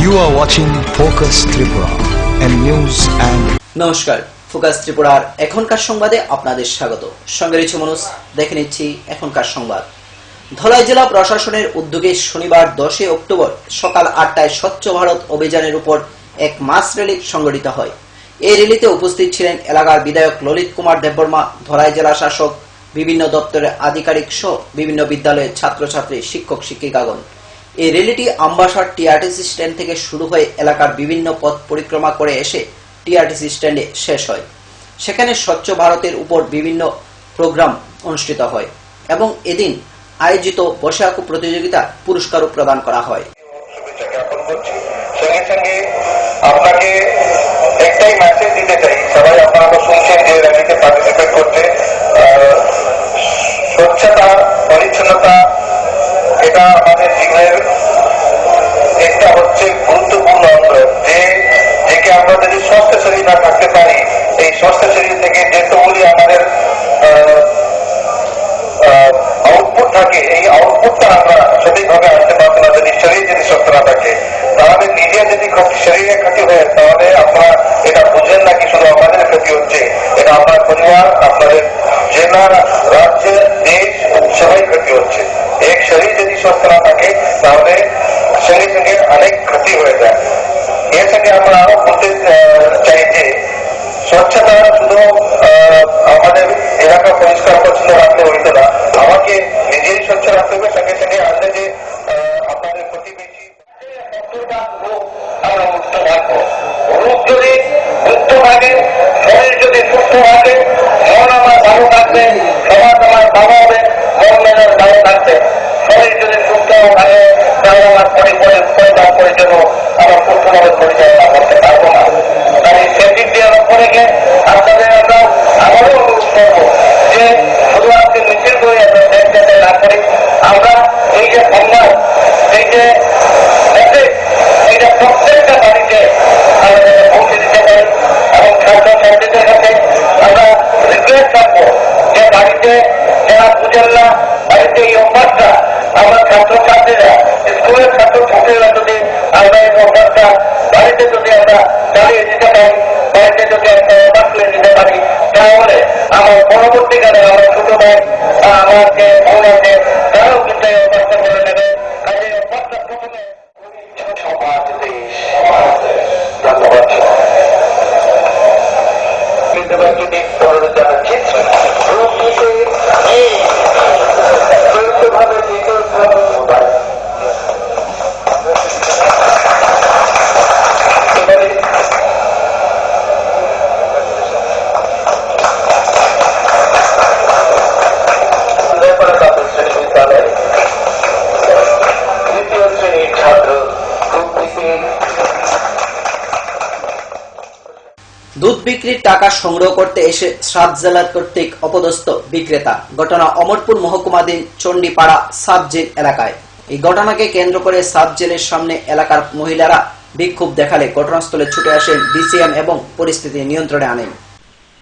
You are watching Focus Tripura and news and নমস্কার, focus ত্রিপুরার এখনকার সংবাদে আপনাদের স্বাগত। সঙ্গে রয়েছে মনোজ। দেখে নিচ্ছি এখনকার সংবাদ। ধলাই জেলা প্রশাসনের উদ্যোগে শনিবার 10 অক্টোবর সকাল 8টায় স্বচ্ছ ভারত অভিযানের উপর এক মাস র্যালি সংগঠিত হয়। এই র্যালিতে উপস্থিত ছিলেন এলাকার বিধায়ক ললিত কুমার দেববর্মা, ধলাই জেলা শাসক, বিভিন্ন দপ্তরের আধিকারিক সহ বিভিন্ন বিদ্যালয়ের ছাত্রছাত্রী, শিক্ষক শিক্ষিকাগণ। এই র্যালিটি আমবাসার টিআরটিসি স্ট্যান্ড থেকে শুরু হয়ে এলাকার বিভিন্ন পথ পরিক্রমা করে এসে টিআরটিসি স্ট্যান্ডে শেষ হয়। সেখানে স্বচ্ছ ভারতের উপর বিভিন্ন প্রোগ্রাম অনুষ্ঠিত হয় এবং এদিন আয়োজিত বসে আঁকো প্রতিযোগিতা পুরস্কারও প্রদান করা হয়। সঙ্গে সঙ্গে আপনাকে একটাই মেসেজ দিতে চাই, সবাই আপনারা তো শুনছেন যে র্যালিতে পার্টিসিপেট করছে। স্বচ্ছতা, পরিচ্ছন্নতা এটা আমাদের জীবনের একটা হচ্ছে গুরুত্বপূর্ণ অঙ্গ, যেকে আমরা যদি সুস্থ শরীর না থাকতে পারি, এই সুস্থ শরীর থেকে যেটুকুলি আমাদের আউটপুট থাকে, এই আউটপুটটা আমরা সঠিকভাবে আনতে পারবো না। যদি শরীর যদি সুস্থ না থাকে, তাহলে নিজে যদি শরীরে ক্ষতি হয়, তাহলে আপনারা এটা বুঝেন না কি শুধু আমাদের ক্ষতি হচ্ছে, এটা আপনার পরিবার, আপনাদের জেলা, রাজ্য, দেশ সবাই ক্ষতি হচ্ছে। এক শরীর যদি সুস্থ না থাকে, তাহলে সঙ্গে সঙ্গে অনেক ক্ষতি হয়ে যায়। এর সঙ্গে আমরা আরো বলতে চাই যে স্বচ্ছতা শুধু আমাদের এলাকা পরিষ্কার পরিচ্ছন্ন রাখতে হইতো না, আমাকে নিজেই স্বচ্ছ রাখতে হবে। সঙ্গে সঙ্গে আসলে যে আপনাদের প্রতিবেশী আমরা মুক্ত থাকবো। রোগ যদি মুক্ত থাকে, শরীর যদি সুস্থ থাকে, মন আমার ভালো থাকবে, সমাজ আমার ভালো হবে, মন মেজাজ ভালো থাকবে। শরীর যদি সুস্থ থাকে, তাহলে আমার পরিবার পরিচালনা আমার সুস্থভাবে পরিচালনা করতে পারবো না। তাই সেদিক দিয়ে লক্ষ্য রেখে আপনাদের আমরা আবারও অনুরোধ করবো যে শুধু আপনি মিছিল করে আপনার দেখতে না করি, আমরা এই যে সম্মান, এই যে মেসেজ, এইটা প্রত্যেকটা বাড়িতে আমাদের পৌঁছে দিতে পারি এবং ছাত্রছাত্রীদের কাছে আমরা রিকোয়েস্ট থাকবো যে বাড়িতে যারা বুঝেন না, বাড়িতে এই অভ্যাসটা আমরা ছাত্রছাত্রীরা, স্কুলের ছাত্রছাত্রীরা যদি আমরা এই অভ্যাসটা বাড়িতে যদি আমরা চালিয়ে দিতে পারি, বাড়িতে যদি একটা অভ্যাস তুলে দিতে পারি, তাহলে আমার পরবর্তীকালে আমার ছোট ভাই বা আমার যে বোন আছে, তারাও কিন্তু এই অভ্যাসটা করে নেবে। কাজে অভ্যাসটা প্রথমে সমাজ, দেশ, ধন্যবাদ। বৈজ্ঞানিক যারা চিত্র রূপটিকে ভাবে বিদ্যালয় তৃতীয় শ্রেণীর ছাত্র রূপটিকে দুধ বিক্রির টাকা সংগ্রহ করতে এসে সাব জেলা কর্তৃক অপদস্থ বিক্রেতা। ঘটনা অমরপুর মহকুমাধীন চণ্ডীপাড়া সাব জেল এলাকায়। এই ঘটনাকে কেন্দ্র করে সাব জেলের সামনে এলাকার মহিলারা বিক্ষোভ দেখালে ঘটনাস্থলে ছুটে আসেন ডিসিএম এবং পরিস্থিতি নিয়ন্ত্রণে আনেন।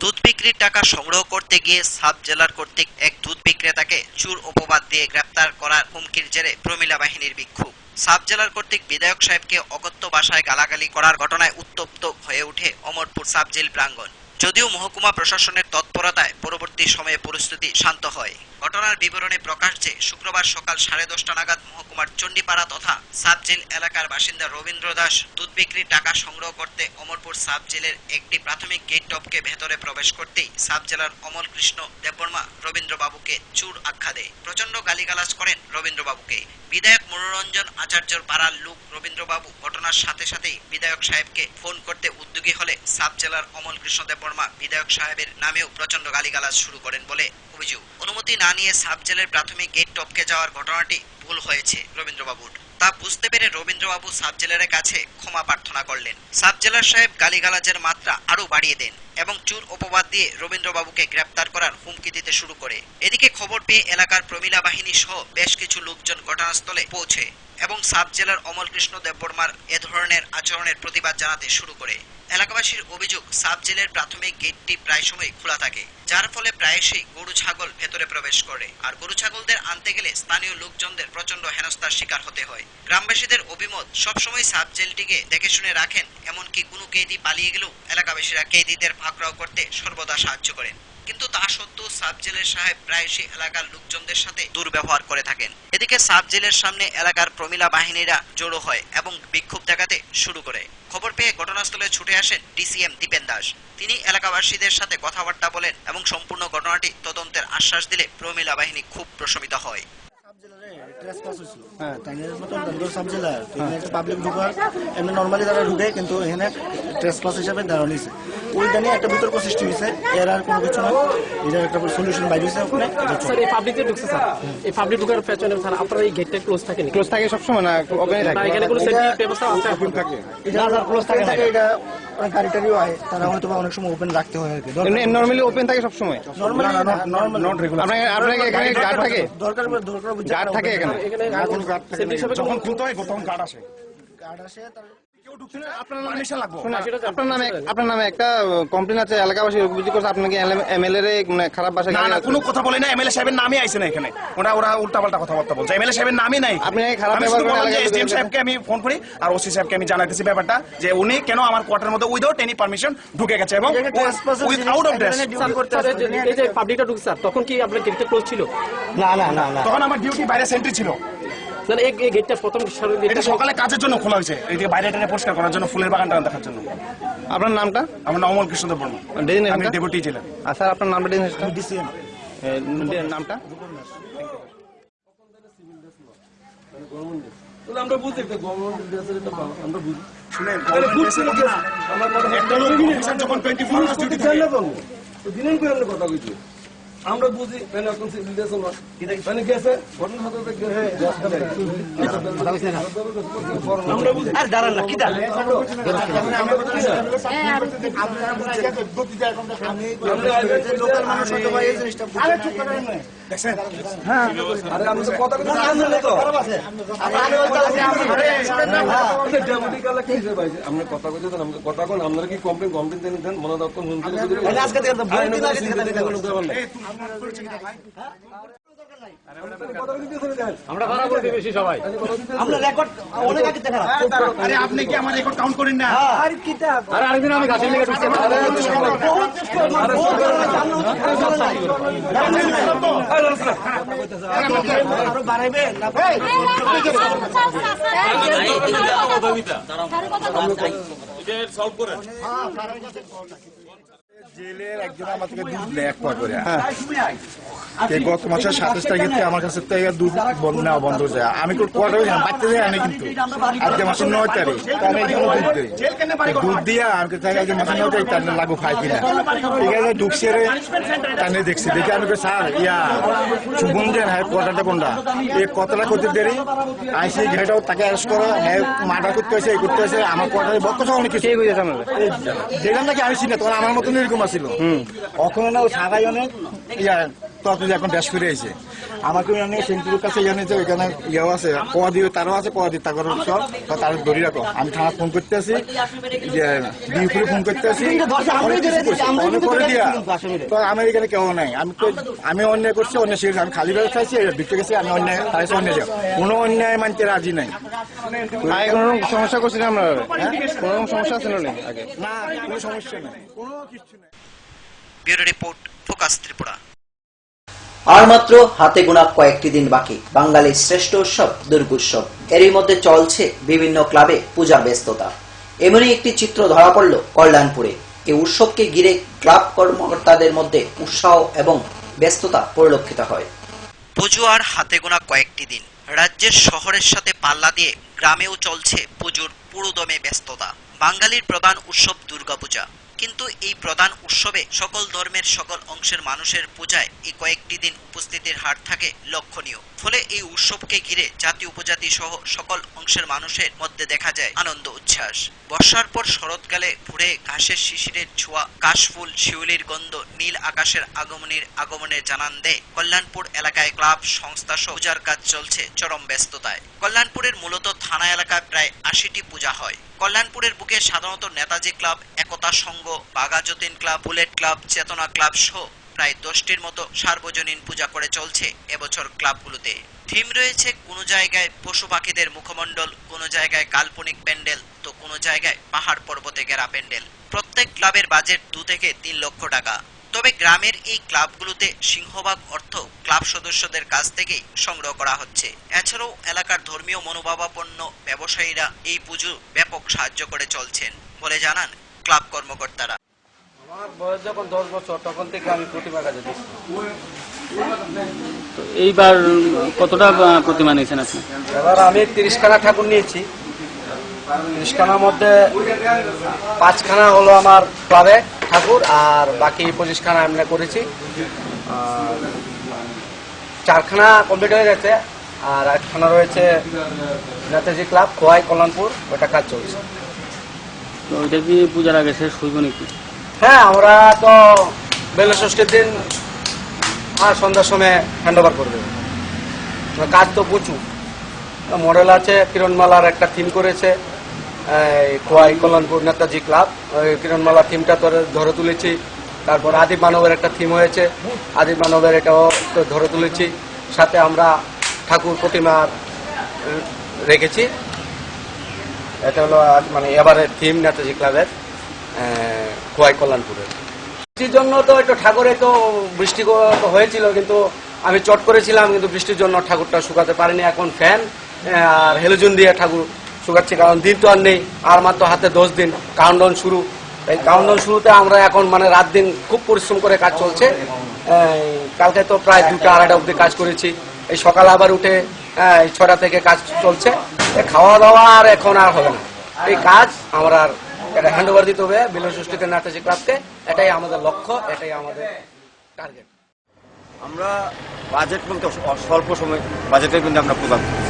দুধ বিক্রির টাকা সংগ্রহ করতে গিয়ে সাব জেলার কর্তৃক এক দুধ বিক্রেতাকে চুর অপবাদ দিয়ে গ্রেপ্তার করার হুমকির জেরে প্রমিলা বাহিনীর বিক্ষোভ। সাব জেলার কর্তৃক বিধায়ক সাহেবকে অকথ্য ভাষায় গালাগালি করার ঘটনায় উত্তপ্ত হয়ে ওঠে অমরপুর সাব জেল প্রাঙ্গণ। যদিও মহকুমা প্রশাসনের তৎপরতায় পরবর্তী সময়ে পরিস্থিতি শান্ত হয়। ঘটনার বিবরণে প্রকাশ যে শুক্রবার সকাল 10:30 নাগাদ মহকুমার চণ্ডীপাড়া তথা সাব জেল এলাকার বাসিন্দা রবীন্দ্র দাস দুধ বিক্রির টাকা সংগ্রহ করতে অমরপুর সাব জেলের একটি প্রাথমিক গেট টপকে ভেতরে প্রবেশ করতেই সাব জেলার অমল কৃষ্ণ দেববর্মা রবীন্দ্রবাবুকে চুর আখ্যা দেয়। প্রচন্ড গালিগালাজ করেন রবীন্দ্রবাবুকে। বিধায়ক মনোরঞ্জন আচার্যর পাড়ার লোক রবীন্দ্রবাবু ঘটনার সাথে সাথেই বিধায়ক সাহেবকে ফোন করতে উদ্যোগী হলে সাব জেলার অমল কৃষ্ণ দেববর্মা বিধায়ক সাহেবের নামেও প্রচন্ড গালিগালাজ শুরু করেন বলে অভিযোগ। অনুমতি না নিয়ে সাব জেলের প্রাথমিক গেট টপকে যাওয়ার ঘটনাটি ভুল হয়েছে রবীন্দ্রবাবুর, তা বুঝতে পেরে রবীন্দ্রবাবু সাব জেলারের কাছে ক্ষমা প্রার্থনা করলেন। সাব জেলার সাহেব গালিগালাজের মাত্রা আরো বাড়িয়ে দেন এবং চুর অপবাদ দিয়ে রবীন্দ্রবাবুকে গ্রেপ্তার করার হুমকি দিতে শুরু করে। এদিকে খবর পেয়ে এলাকার প্রমিলা বাহিনী সহ বেশ কিছু লোকজন ঘটনাস্থলে পৌঁছে এবং সাব জেলার অমল কৃষ্ণ দেববর্মার এ ধরনের আচরণের প্রতিবাদ জানাতে শুরু করে। এলাকাবাসীর অভিযোগ, সাব জেলের প্রাথমিক গেটটি প্রায় সময় খোলা থাকে, যার ফলে প্রায়শই গরু ছাগল ভেতরে প্রবেশ করে, আর গরু ছাগলদের আনতে গেলে স্থানীয় লোকজনদের প্রচন্ড হেনস্থার শিকার হতে হয়। গ্রামবাসীদের অভিমত, সবসময় সাব জেলটিকে দেখে শুনে রাখেন, এমনকি কোনো কেদি পালিয়ে গেলেও এলাকাবাসীরা কেদিদের পাকড়াও করতে সর্বদা সাহায্য করেন। কিন্তু তা সত্ত্বেও সাব জেলের সাহেব প্রায়শই এলাকার লোকজনদের সাথে দুর্ব্যবহার করে থাকেন। এদিকে সাব জেলের সামনে এলাকার প্রমিলা বাহিনীরা জড়ো হয় এবং বিক্ষোভ দেখাতে শুরু করে। খবর পেয়ে ঘটনাস্থলে ছুটে আসেন ডিসিএম দীপেন দাস। তিনি এলাকাবাসীদের সাথে কথাবার্তা বলেন এবং সম্পূর্ণ ঘটনাটি তদন্তের আশ্বাস দিলে প্রমিলা বাহিনী খুব প্রশমিত হয়। নর্মালি তারা ঢুকে, কিন্তু এখানে ট্রেসপাস হিসাবে দাঁড়ানো হয়েছে। ওই জানি একটা বিতর্ক সৃষ্টি হয়েছে, এর আর কোনো কিছু নয়। এটার একটা সলিউশন বাইরে হয়েছে ওখানে। স্যার এই পাবলিকে ঢুকছে স্যার, এই পাবলিক ঢুকার পেছনে স্যার আপনার এই গেটটা ক্লোজ থাকে ক্লোজ থাকে সবসময় না ওপেন থাকে? না, এখানে কোনো সেফটি ব্যবস্থা আছে? ওপেন থাকে। এটা ক্লোজ থাকে, এটা অনেক গাড়ি টাড়িও হয়, তারা হয়তো অনেক সময় ওপেন রাখতে হয় আর কি। নরমালি ওপেন থাকে সবসময়? Not regular. আপনার এখানে গার্ড থাকে? দরকার গার্ড থাকে এখানে? এখানে কোনো গার্ড থাকে না। যখন খুলতে হয় তখন গার্ড আসে। গার্ড আসে, তার আপনার নামে একটা কমপ্লেন আছে, এলাকাবাসী অভিযোগ করছে আপনাকে এমএলএ মানে খারাপ ভাষায় না, কোনো কথা বলে না। এমএলএ সাহেবের নামই আইছে না এখানে। ওরা উল্টাপাল্টা কথাবার্তা বলছে। এমএলএ সাহেবের নামই নাই। আপনি খারাপ আমি ব্যবহার শুধু করেন বললাম যে এলাকার এসডিএম লোকজনের সাহেবকে আমি ফোন করি আর ওসি সাহেবকে আমি জানাইতেছি ব্যাপারটা, যে উনি কেন আমার কোয়ার্টারের মধ্যে উইদাউট এনি পারমিশন ঢুকে গেছে এবং উইথআউট অফ ড্রেস। এই যে পাবলিকটা ঢুকছে স্যার, তখন কি আপনার গেটটা ক্লোজ ছিল? না না না না, তখন আমার ডিউটি বাইরে সেন্ট্রি ছিল। স্যার এই গেটটা প্রথম এটা সকালে কাজের জন্য খোলা হয়েছে, এই যে বাইরে টেনে পরিষ্কার করার জন্য, ফুলের বাগানটা দেখার জন্য। আপনার নামটা? আমার নাম অমল কৃষ্ণ দেববর্মা, আমি ডেপুটি জেলা। আর স্যার আপনার নামটা ডিসিএম নামটা? আমরা বুঝি একটা গভর্নমেন্ট ড্রেসের একটা আমরা বুঝি। শুনেন, একটা লোক অফিসার যখন 24 আওয়ার্স ডিউটি থাকে, দিনের করে আমরা কথা কইছি। আমরা বুঝি মানে এখন সিভিল ড্রেস না মানে গেছে ঘটনা হতে আমরা বুঝি। আর দাঁড়ান না, কি দাঁড়ান? লোকাল মানুষ হয়তো বা এই জিনিসটা দেখছেন? আরে আমরা তো কথা কথা জানি না তো। ডেপুটি কালা কি হিসেবে আছে? আমরা কথা কইতে দেন, আমরা কথা কোন আপনারা কি কমপ্লেন দেন মনে দাও কোন হুমকি করে দিবেন। আজকে থেকে তো বই দিন আগে থেকে আমরা ভাড়া করে দিই বেশি সবাই। আমরা রেকর্ড অনেক আগে থেকে আরে আপনি কি আমার রেকর্ড কাউন্ট করেন না? আর কিতাব আরে আরেকদিন আমি গাছের লেগে ঢুকছি। আরো বাড়াইবে না? জেলের একজন আমার থেকে দুধ নেয় এক পা করে। গত মাসের 27 তারিখে আমার কাছে থেকে দুধ নেওয়া বন্ধ হয়ে যায়। আমি কোয়ার্টারে বাড়তে যাই আমি, কিন্তু আজকে মাসের 9 তারিখ আমি এখানে দুধ দিই। দুধ দিয়ে আমাকে আজকে মাসের 9 তারিখ তার লাগু খাই কিনা ঠিক আছে। ঢুকছে রে তানে দেখছি, দেখে আমি স্যার ইয়া শুভম দেন হ্যাঁ কোয়ার্টারটা কোনটা এই কতটা করতে দেরি আইসি ঘেটাও তাকে অ্যারেস্ট করো, হ্যাঁ মার্ডার করতে হয়েছে, এই করতে হয়েছে। আমার কোয়ার্টারে বক্তব্য অনেক কিছু দেখলাম নাকি আমি চিনি, তখন আমার মতন এরকম আসছিল। ওখানে না ও সারাই অনেক ইয়া তত এখন ড্যাশ ফিরে আইছে আমাকে অনেক সেন্টুরির কাছে জানি যে ওইখানে ইয়েও আছে, কোয়া দিয়ে তারও আছে, কোয়া দিয়ে তারপর সব তার ধরি রাখো। আমি থানা ফোন করতে আসি, ডিউপুরে ফোন করতে আসি, অনেক করে দিয়া তো আমার এখানে কেউ নাই। আমি অন্যায় করছি, অন্যায় শিখেছি, আমি খালি বেলা চাইছি বিক্রি গেছি, আমি অন্যায় চাইছি, অন্যায় যাও কোনো অন্যায় মানতে রাজি নাই। কোনো সমস্যা করছিলাম আমরা? কোনো সমস্যা ছিল না আগে? না কোনো সমস্যা নেই, কোনো কিছু নেই। Bureau report, focus Tripura. আর মাত্র হাতে গোনা কয়েকটি দিন বাকি বাঙালির শ্রেষ্ঠ উৎসব দুর্গোৎসব। এরই মধ্যে চলছে বিভিন্ন ক্লাবে পূজার ব্যস্ততা। এমনই একটি চিত্র ধরা পড়ল কল্যাণপুরে। এই উৎসবকে ঘিরে ক্লাব কর্মকর্তাদের মধ্যে উৎসাহ এবং ব্যস্ততা পরিলক্ষিত হয়। পুজো আর হাতে গোনা কয়েকটি দিন, রাজ্যের শহরের সাথে পাল্লা দিয়ে গ্রামেও চলছে পুজোর পুরোদমে ব্যস্ততা। বাঙালির প্রধান উৎসব দুর্গাপূজা, কিন্তু এই প্রধান উৎসবে সকল ধর্মের সকল অংশের মানুষের পূজায় এই কয়েকটি দিন উপস্থিতির হার থাকে লক্ষণীয়। ফলে এই উৎসবকে ঘিরে জাতি উপজাতি সহ সকল অংশের মানুষের মধ্যে দেখা যায় আনন্দ উচ্ছ্বাস। বর্ষার পর শরৎকালে ভোরে ঘাসের শিশিরের ছোঁয়া, কাশফুল, শিউলির গন্ধ, নীল আকাশের আগমনের জানান দেয়। কল্যাণপুর এলাকায় ক্লাব সংস্থা সহ পূজার কাজ চলছে চরম ব্যস্ততায়। কল্যাণপুরের মূলত 80টি পূজা হয়। কল্যাণপুরের বুকে সাধারণত নেতাজি ক্লাব, একতা সংঘ, বাঘাযতীন ক্লাব, বুলেট ক্লাব, চেতনা ক্লাব সহ প্রায় 10টির মতো সার্বজনীন পূজা করে চলছে এবছর ক্লাবগুলোতে। থিম রয়েছে কোনো জায়গায় পশু পাখিদের মুখমণ্ডল, কোনো জায়গায় কাল্পনিক প্যান্ডেল, তো কোনো জায়গায় পাহাড় পর্বতে ঘেরা প্যান্ডেল। প্রত্যেক ক্লাবের বাজেট 2 থেকে 3 লক্ষ টাকা। তবে গ্রামের এই ক্লাবগুলোতে সিংহভাগ অর্থ ক্লাব সদস্যদের কাছ থেকেই সংগ্রহ করা হচ্ছে। এছাড়াও এলাকার ধর্মীয় মনোভাবাপন্ন ব্যবসায়ীরা এই পুজো ব্যাপক সাহায্য করে চলছেন বলে জানান ক্লাব কর্মকর্তারা। আমার বয়স যখন 10 বছর তখন থেকে আমি প্রতিমা কাজে দিচ্ছি। তো এইবার কতটা প্রতিমা নিয়েছেন আপনি? এবার আমি 30খানা ঠাকুর নিয়েছি। 30খানার মধ্যে 5খানা হলো আমার ক্লাবে ঠাকুর, আর বাকি 25খানা আমরা করেছি। 4খানা কমপ্লিট হয়ে গেছে, আর 1খানা রয়েছে নেতাজি ক্লাব খোয়াই কল্যাণপুর, ওটা কাজ চলছে। তো ওইটা কি পূজার আগে শেষ হইব নাকি? হ্যাঁ, আমরা তো বেলা ষষ্ঠীর দিন সন্ধ্যার সময় হ্যান্ড ওভার করে দেবো। কাজ তো প্রচুর মডেল আছে। কিরণমালার একটা থিম করেছে খোয়াই কল্যাণপুর নেতাজি ক্লাব, ওই কিরণমালার থিমটা ধরে তুলেছি। তারপর আদিম মানবের একটা থিম হয়েছে, আদিম মানবের এটাও ধরে তুলেছি। সাথে আমরা ঠাকুর প্রতিমা রেখেছি। এটা হলো মানে এবারের থিম নেতাজি ক্লাবের খোয়াই কল্যাণপুরের। বৃষ্টির জন্য তো একটু ঠাকুরে তো বৃষ্টি হয়েছিল, কিন্তু আমি চট করেছিলাম, কিন্তু বৃষ্টির জন্য ঠাকুরটা শুকাতে পারিনি। এখন ফ্যান আর হেলোজেন দিয়ে ঠাকুর শুকাচ্ছি, কারণ দিন তো আর নেই, আর মাত্র হাতে 10 দিন কাউন্টডাউন শুরু। এই কাউন্টডাউন শুরুতে আমরা এখন মানে রাত দিন খুব পরিশ্রম করে কাজ চলছে। কালকে তো প্রায় 2টা 2:30 অবধি কাজ করেছি। এই সকালে আবার উঠে 6টা থেকে কাজ চলছে। খাওয়া দাওয়া আর এখন আর হবে না। এই কাজ আমরা এটা হ্যান্ড ওভার দিতে হবে বেলষষ্ঠীতে নেতাজি ক্লাবকে। এটাই আমাদের লক্ষ্য, এটাই আমাদের টার্গেট। আমরা বাজেট বলতে স্বল্প সময় বাজেটে কিন্তু আমরা পূজা করছি।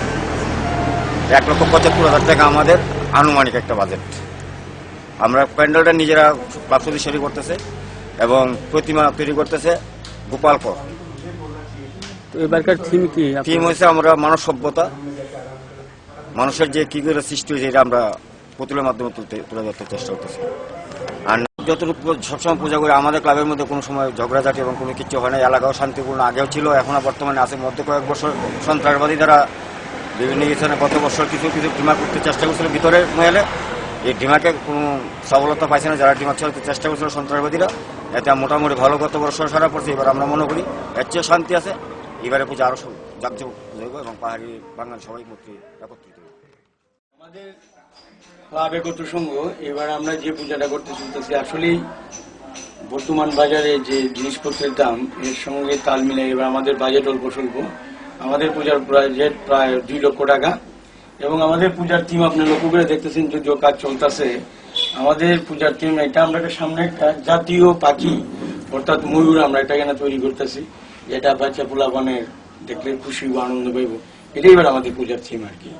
1,75,000 টাকা আমাদের আনুমানিক একটা বাজেট। আমরা প্যান্ডেলটা নিজেরা ক্লাব সদস্যরা করতেছে এবং প্রতিমা তৈরি করতেছে গোপালকর। তো এবারকার থিম কি? থিম হয়েছে আমরা মানব সভ্যতা, মানুষের যে কি করে সৃষ্টি হয়েছে এটা আমরা পুতুলের মাধ্যমে তুলে ধরতে চেষ্টা করতেছি। আর যতটুকু সবসময় পূজা করে আমাদের ক্লাবের মধ্যে কোনো সময় ঝগড়াঝাটি এবং কোনো কিছু হয় না। এলাকাও শান্তিপূর্ণ আগেও ছিল, এখনো বর্তমানে আছে। মধ্যে কয়েক বছর সন্ত্রাসবাদী দ্বারা বিভিন্ন স্থানে গত বছর কিছু ডিমা করতে চেষ্টা করছিল ভিতরের মহলে। এই ডিমাকে কোনো সফলতা পাইছে না যারা ডিমা চালাতে চেষ্টা করছিল সন্ত্রাসবাদীরা। এতে মোটামুটি ভালো গত বছর সারা পড়ছে। এবার আমরা মনে করি এর চেয়ে শান্তি আছে। এবারে পূজা আরো জাঁকজমক হইব এবং পাহাড়ি বাঙাল সবাই মূর্তি একত্রিত হবে। আমাদের ক্লাব একত্র সংঘ এবার আমরা যে পূজাটা করতে চলতেছি, আসলেই বর্তমান বাজারে যে জিনিসপত্রের দাম এর সঙ্গে তাল মিলে এবার আমাদের বাজেট অল্প স্বল্প। আমাদের পূজার বাজেট প্রায় 2 লক্ষ টাকা এবং আমাদের পূজার থিম আপনি লক্ষ্য করে দেখতেছেন যদিও কাজ চলতেছে। আমাদের পূজার থিম এটা আমরা সামনে একটা জাতীয় পাখি অর্থাৎ ময়ূর আমরা এটা এখানে তৈরি করতেছি, যেটা বাচ্চা পোলাপানের দেখলে খুশি ও আনন্দ পাইব। এটাই এবার আমাদের পূজার থিম আর কি।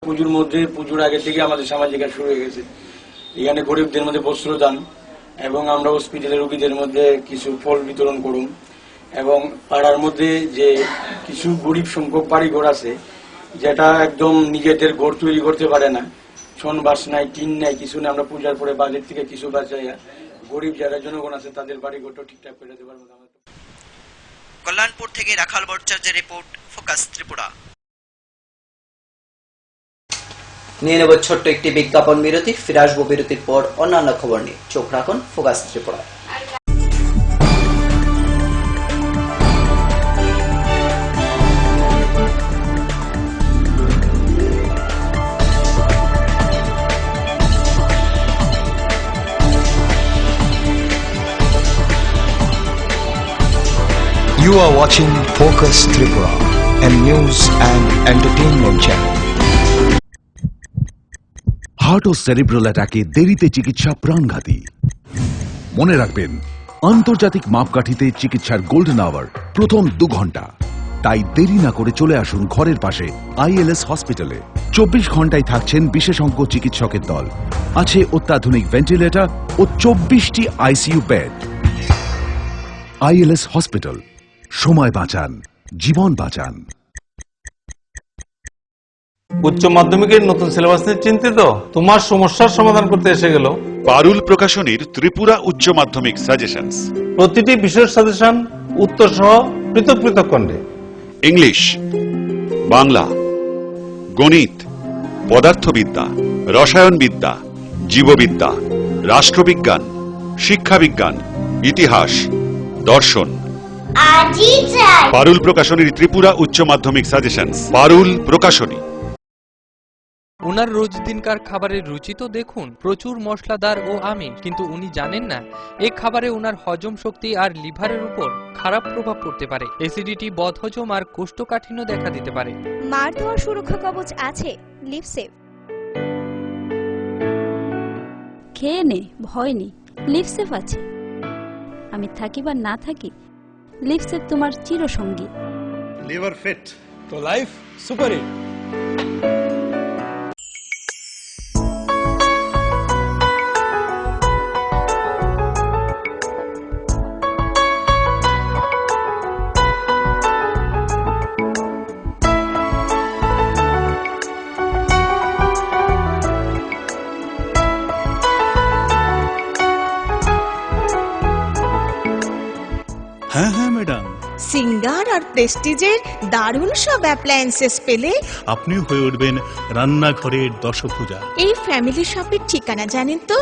পুজোর মধ্যে পুজোর আগে থেকে আমাদের সামাজিক কাজ শুরু হয়ে গেছে। এখানে গরিবদের মধ্যে বস্ত্রদান এবং আমরা হসপিটালের রোগীদের মধ্যে কিছু ফল বিতরণ করুন এবং পাড়ার মধ্যে যে কিছু গরিব সংখ্যক বাড়িঘর আছে যেটা একদম নিজেদের ঘর তৈরি করতে পারে না, ছন বাস নাই, টিন নাই, কিছু না, আমরা পূজার পরে বাজেট থেকে কিছু বাঁচাইয়া গরিব যারা জনগণ আছে তাদের বাড়িঘরটা ঠিকঠাক করে দেবার মতো। কল্যাণপুর থেকে রাখাল ভট্টাচার্যের রিপোর্ট, ফোকাস ত্রিপুরা। নিয়ে নেব ছোট্ট একটি বিজ্ঞাপন বিরতি। ফিরে আসবো বিরতির পর অন্যান্য খবর নিয়ে। চোখ রাখুন focus Tripura. You are watching Focus Tripura, a news and entertainment channel. Heart ও সেরিব্রাল অ্যাটাকে দেরিতে চিকিৎসা প্রাণঘাতী। মনে রাখবেন, আন্তর্জাতিক মাপকাঠিতে চিকিৎসার গোল্ডেন আওয়ার প্রথম 2 ঘন্টা। তাই দেরি না করে চলে আসুন ঘরের পাশে ILS হসপিটালে। 24 ঘন্টায় থাকছেন বিশেষজ্ঞ চিকিৎসকের দল। আছে অত্যাধুনিক ভেন্টিলেটর ও 24টি ICU বেড। ILS হসপিটাল, সময় বাঁচান, জীবন বাঁচান। উচ্চ মাধ্যমিকের নতুন সিলেবাস নিয়ে চিন্তিত? তোমার সমস্যার সমাধান করতে এসে গেল পারুল প্রকাশনীর ত্রিপুরা উচ্চ মাধ্যমিক সাজেশনস। প্রতিটি বিষয়ের সাজেশন উত্তর সহ পৃথক পৃথক খণ্ডে। ইংলিশ, বাংলা, গণিত, পদার্থবিদ্যা, রসায়নবিদ্যা, জীববিদ্যা, রাষ্ট্রবিজ্ঞান, শিক্ষাবিজ্ঞান, ইতিহাস, দর্শন। পারুল প্রকাশনীর ত্রিপুরা উচ্চ মাধ্যমিক সাজেশনস। পারুল প্রকাশনী। ওনার রোজ দিনকার খাবারের রুচি তো দেখুন, প্রচুর মশলাদার ও আমিষ, কিন্তু উনি জানেন না এই খাবারে ওনার হজম শক্তি আর লিভারের উপর খারাপ প্রভাব পড়তে পারে। অ্যাসিডিটি, বদহজম আর কোষ্ঠকাঠিন্য দেখা দিতে পারে। মার দেওয়ার সুরক্ষা কবচ আছে লিভসেভ। খেয়ে নে, ভয় নেই, লিভসেভ আছে। আমি থাকি বা না থাকি, লিভসেভ তোমার চিরসঙ্গী। লিভার ফিট তো লাইফ সুপার হিট। হ্যাঁ হ্যাঁ ম্যাডাম, সিঙ্গার আর প্রেস্টিজের দারুণ সব অ্যাপ্লায়েন্সেস পেলে আপনি হয়ে উঠবেন রান্নাঘরের দশভুজা। এই ফ্যামিলি শপের ঠিকানা জানেন তো?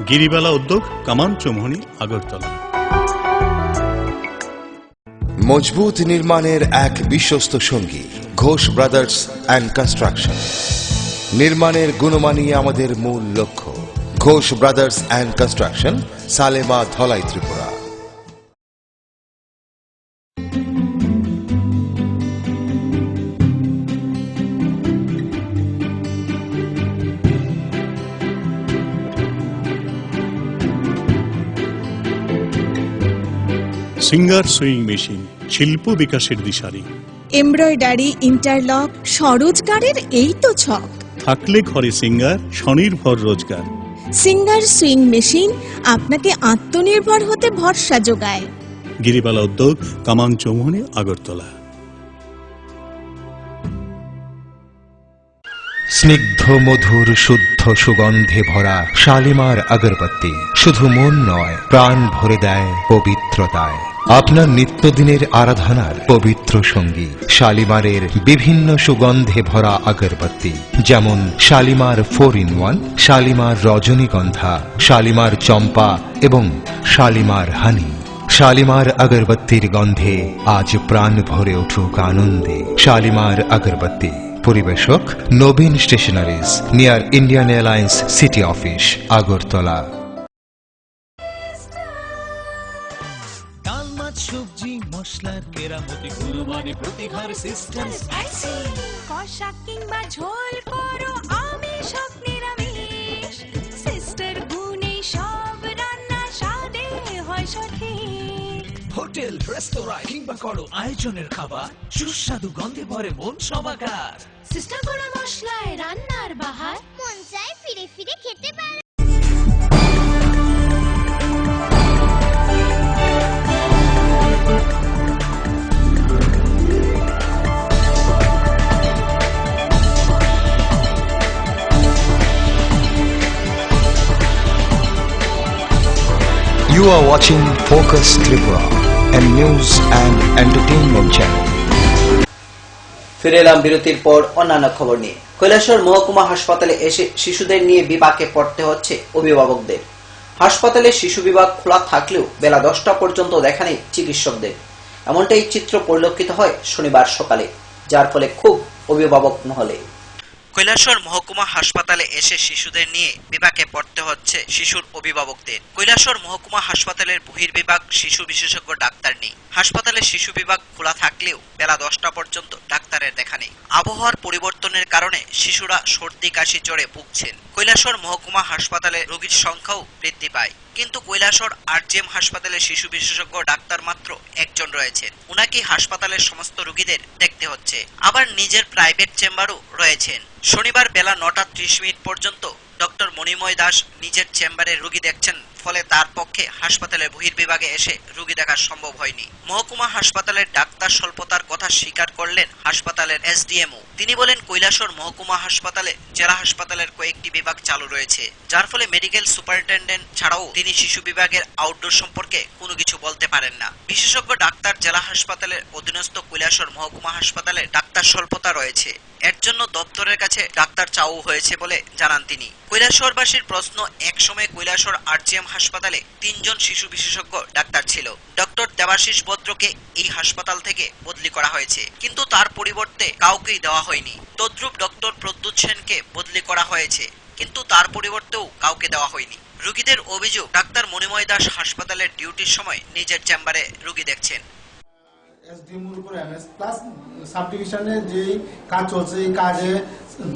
গিরিবালা উদ্যোগ, কামান চৌমুহনী, আগরতলা। মজবুত নির্মাণের এক বিশ্বস্ত সঙ্গী ঘোষ ব্রাদার্স অ্যান্ড কনস্ট্রাকশন। নির্মাণের গুণমানই আমাদের মূল লক্ষ্য। Ghosh brothers and construction, Salema, Dhalai, Tripura. Singer sewing machine, শিল্প বিকাশের দিশারি। এমব্রয়ডারি, ইন্টারলক, স্বরোজগারের এই তো ছক। থাকলে ঘরে সিঙ্গার, স্বনির্ভর রোজগার। সিঙ্গার সুইং মেশিন আপনাকে আত্মনির্ভর হতে ভরসা যোগায়। গিরিবালা উদ্যোগ, কামান চৌমুহনী, আগরতলা। স্নিগ্ধ মধুর শুদ্ধ সুগন্ধে ভরা শালিমার আগরবাতি শুধু মন নয়, প্রাণ ভরে দেয় পবিত্রতায়। আপনার নিত্যদিনের আরাধনার পবিত্র সঙ্গী শালিমারের বিভিন্ন সুগন্ধে ভরা আগরবাতি, যেমন শালিমার 4-in-1, শালিমার রজনীগন্ধা, শালিমার চম্পা এবং শালিমার হানি। শালিমার আগরবাতির গন্ধে আজ প্রাণ ভরে উঠুক আনন্দে। শালিমার আগরবাতি। পরিবেশক Nabin stationeries, near Indian Airlines city office, Agartala. ডাল, মাছ, সবজি, মশলার কেরামতি, গুণমানে প্রতি ঘর সিস্টেম স্পাইসি। কষা কিংবা ঝোল করো আমিষ হোক নিরামিষ, সিস্টার গুণে সব রান্না স্বাদে হয় সঠিক। হোটেল, রেস্তোরাঁ কিংবা করো আয়োজনের খাবার, সুস্বাদু গন্ধে ভরে মন সমাকার। সিস্টার গুঁড়ো মশলায় রান্নার বাহার, মন চায় ফিরে ফিরে খেতে পারে। You are watching Focus Tripura, a news and entertainment channel. ফিরে এলাম বিরতির পর অন্যান্য খবর নিয়ে। কৈলাসহর মহকুমা হাসপাতালে এসে শিশুদের নিয়ে বিপাকে পড়তে হচ্ছে অভিভাবকদের। হাসপাতালে শিশু বিভাগ খোলা থাকলেও বেলা 10টা পর্যন্ত দেখা নেই চিকিৎসকদের। এমনটাই চিত্র পরিলক্ষিত হয় শনিবার সকালে, যার ফলে খুব অভিভাবক মহলে। কৈলাসহর মহকুমা হাসপাতালে এসে শিশুদের নিয়ে বিপাকে পড়তে হচ্ছে শিশুর অভিভাবকদের। কৈলাসহর মহকুমা হাসপাতালের বহির্বিভাগ শিশু বিশেষজ্ঞ ডাক্তার নেই। হাসপাতালে শিশু বিভাগ খোলা থাকলেও বেলা 10টা পর্যন্ত ডাক্তারের দেখা নেই। আবহাওয়ার পরিবর্তনের কারণে শিশুরা সর্দি কাশি জ্বরে ভুগছেন। কৈলাসহর মহকুমা হাসপাতালে রোগীর সংখ্যাও বৃদ্ধি পায়, কিন্তু কৈলাসহর আরজিএম হাসপাতালে শিশু বিশেষজ্ঞ ডাক্তার মাত্র একজন রয়েছেন। উনাকে হাসপাতালের সমস্ত রোগীদের দেখতে হচ্ছে, আবার নিজের প্রাইভেট চেম্বারও রয়েছেন। শনিবার বেলা 9টা 30 মিনিট পর্যন্ত ডক্টর মণিময় দাস নিজের চেম্বারে রোগী দেখছেন ফলে তার পক্ষে হাসপাতালের বহির্বিভাগে এসে রোগী দেখা সম্ভব হয়নি। মহকুমা হাসপাতালের ডাক্তার স্বল্পতার কথা স্বীকার করলেন হাসপাতালের এসডিএমও। তিনি বলেন, কৈলাসহর মহকুমা হাসপাতালে জেলা হাসপাতালের কয়েকটি বিভাগ চালু রয়েছে, যার ফলে মেডিকেল সুপারিনটেন্ডেন্ট ছাড়াও তিনি শিশু বিভাগের আউটডোর সম্পর্কে কোনো কিছু বলতে পারেন না। বিশেষজ্ঞ ডাক্তার জেলা হাসপাতালের অধীনস্থ কৈলাসহর মহকুমা হাসপাতালে ডাক্তার স্বল্পতা রয়েছে, এর জন্য দপ্তরের কাছে ডাক্তার চাওয়া হয়েছে বলে জানান তিনি। কৈলাসহরবাসীর প্রশ্ন, একসময় কৈলাসহর আরজিএম হাসপাতালে 3 জন শিশু বিশেষজ্ঞ ডাক্তার ছিল। ডক্টর দেবাশিস বদ্রকে এই হাসপাতাল থেকে বদলি করা হয়েছে, কিন্তু তার পরিবর্তে কাউকেই দেওয়া হয়নি। তদ্রূপ ডক্টর প্রদ্যুৎ সেনকে বদলি করা হয়েছে, কিন্তু তার পরিবর্তেও কাউকে দেওয়া হয়নি। রোগীদের অভিযোগ, ডাক্তার মণিময় দাস হাসপাতালের ডিউটির সময় নিজের চেম্বারে রোগী দেখছেন। এসডিএমওর উপর এমএস প্লাস সাব ডিভিশনে যে কাজ চলছে, এই কাজে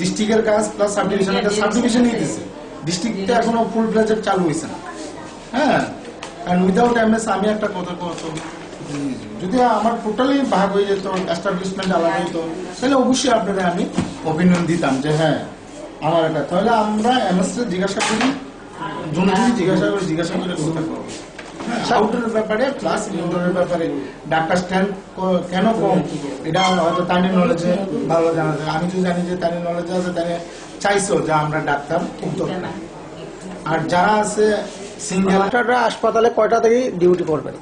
ডিস্ট্রিক্টের কাজ প্লাস সাব ডিভিশনের কাজ, সাব ডিভিশনই দিছে, ডিস্ট্রিক্টে এখনো ফুল ফ্লেজড চালু হয়েছে না। হ্যাঁ, কারণ উইদাউট এমএস আমি একটা কথা বলতো, যদি আমার টোটালি ভাগ হয়ে যেত, এস্টাবলিশমেন্ট আলাদা হতো, তাহলে অবশ্যই আপনারা আমি অপিনিয়ন দিতাম যে হ্যাঁ আমার একটা, তাহলে আমরা এমএস জিজ্ঞাসা করি, জিজ্ঞাসা করে কথা করবো আউটডোরের ব্যাপারে প্লাস ইনডোরের ব্যাপারে ডাক্তার স্ট্যান্ড কেন কম, এটা হয়তো তার নলেজে ভালো জানা যায়। আমি তো জানি যে তার নলেজে আছে, তাই চাইছো যে আমরা ডাক্তার উদ্যোগ, আর যারা আছে সিঙ্গেল হাসপাতালে কয়টা থেকে ডিউটি করবেন?